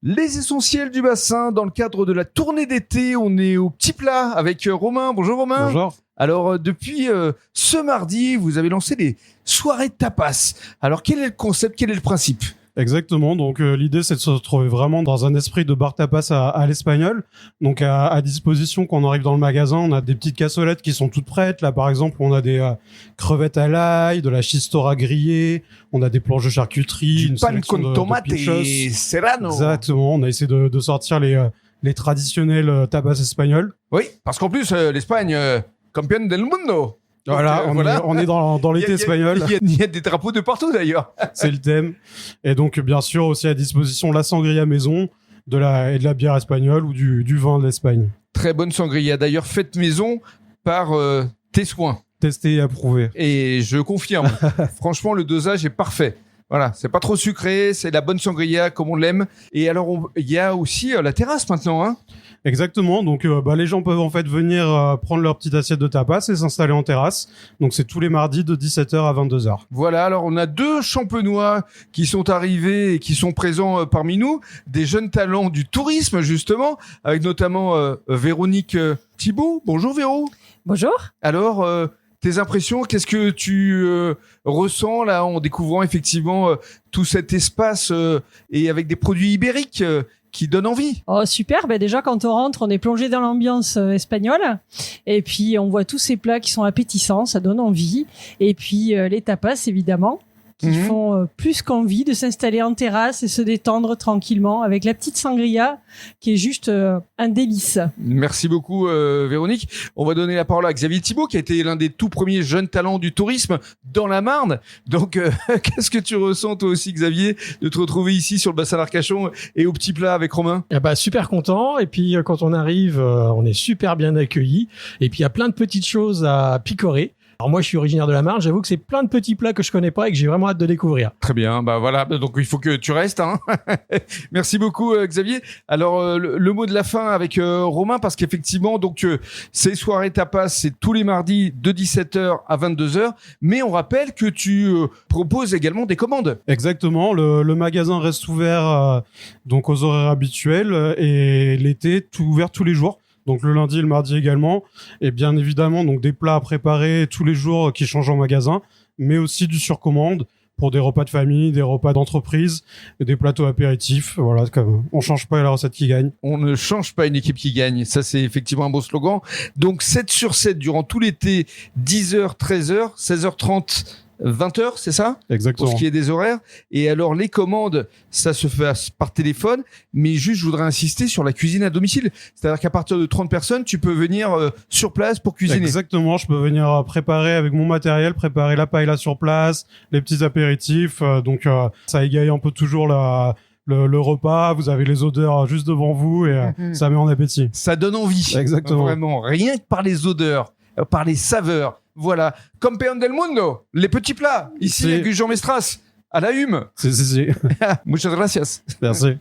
Les essentiels du bassin dans le cadre de la tournée d'été. On est au petit plat avec Romain. Bonjour Romain. Bonjour. Alors depuis ce mardi, vous avez lancé les soirées de tapas. Alors quel est le concept, quel est le principe ? Exactement. Donc l'idée, c'est de se retrouver vraiment dans un esprit de bar tapas à l'espagnol. Donc à disposition quand on arrive dans le magasin, on a des petites cassolettes qui sont toutes prêtes. Là, par exemple, on a des crevettes à l'ail, de la chistora grillée, on a des planches de charcuterie, du pan con tomate et serrano. Exactement. On a essayé de sortir les traditionnels tapas espagnols. Oui, parce qu'en plus l'Espagne, championne del mundo. Voilà, on est dans l'été espagnol. Il y a des drapeaux de partout d'ailleurs. C'est le thème. Et donc, bien sûr, aussi à disposition la sangria maison, et de la bière espagnole ou du vin de l'Espagne. Très bonne sangria. D'ailleurs, faite maison par tes soins. Testé et approuvé. Et je confirme. Franchement, le dosage est parfait. Voilà, c'est pas trop sucré, c'est la bonne sangria comme on l'aime. Et alors, il y a aussi la terrasse maintenant, hein. Exactement. Donc, les gens peuvent en fait venir prendre leur petite assiette de tapas et s'installer en terrasse. Donc, c'est tous les mardis de 17h à 22h. Voilà. Alors, on a 2 champenois qui sont arrivés et qui sont présents parmi nous, des jeunes talents du tourisme justement, avec notamment Véronique Thibault. Bonjour Véro. Bonjour. Alors, tes impressions, qu'est-ce que tu ressens là en découvrant effectivement tout cet espace et avec des produits ibériques qui donnent envie? Oh super, déjà quand on rentre, on est plongé dans l'ambiance espagnole et puis on voit tous ces plats qui sont appétissants, ça donne envie. Et puis les tapas évidemment, qui font plus qu'envie de s'installer en terrasse et se détendre tranquillement avec la petite sangria qui est juste un délice. Merci beaucoup Véronique. On va donner la parole à Xavier Thibault qui a été l'un des tout premiers jeunes talents du tourisme dans la Marne. Donc qu'est-ce que tu ressens toi aussi Xavier de te retrouver ici sur le bassin d'Arcachon et au petit plat avec Romain? Super content. Et puis quand on arrive, on est super bien accueillis. Et puis il y a plein de petites choses à picorer. Alors moi, je suis originaire de la Marne. J'avoue que c'est plein de petits plats que je connais pas et que j'ai vraiment hâte de découvrir. Très bien. Voilà. Donc, il faut que tu restes, hein. Merci beaucoup, Xavier. Alors, le mot de la fin avec Romain, parce qu'effectivement, donc, ces soirées tapas, c'est tous les mardis de 17h à 22h. Mais on rappelle que tu proposes également des commandes. Exactement. Le magasin reste ouvert, donc aux horaires habituels et l'été, tout ouvert tous les jours. Donc le lundi et le mardi également, et bien évidemment donc des plats à préparer tous les jours qui changent en magasin, mais aussi du surcommande pour des repas de famille, des repas d'entreprise, et des plateaux apéritifs. Voilà, comme on change pas la recette qui gagne. On ne change pas une équipe qui gagne. Ça, c'est effectivement un beau slogan. Donc 7 sur 7 durant tout l'été, 10h, 13h, 16h30. 20h, c'est ça? Exactement. Pour ce qui est des horaires. Et alors, les commandes, ça se fait par téléphone. Mais juste, je voudrais insister sur la cuisine à domicile. C'est-à-dire qu'à partir de 30 personnes, tu peux venir sur place pour cuisiner. Exactement. Je peux venir préparer avec mon matériel, préparer la paella sur place, les petits apéritifs. Donc, ça égaye un peu toujours le repas. Vous avez les odeurs juste devant vous et ça met en appétit. Ça donne envie. Exactement. Vraiment. Rien que par les odeurs, par les saveurs. Voilà, Campeón del Mundo, les petits plats, ici avec Jean Mestras, à la hume. C'est. Muchas gracias. Merci.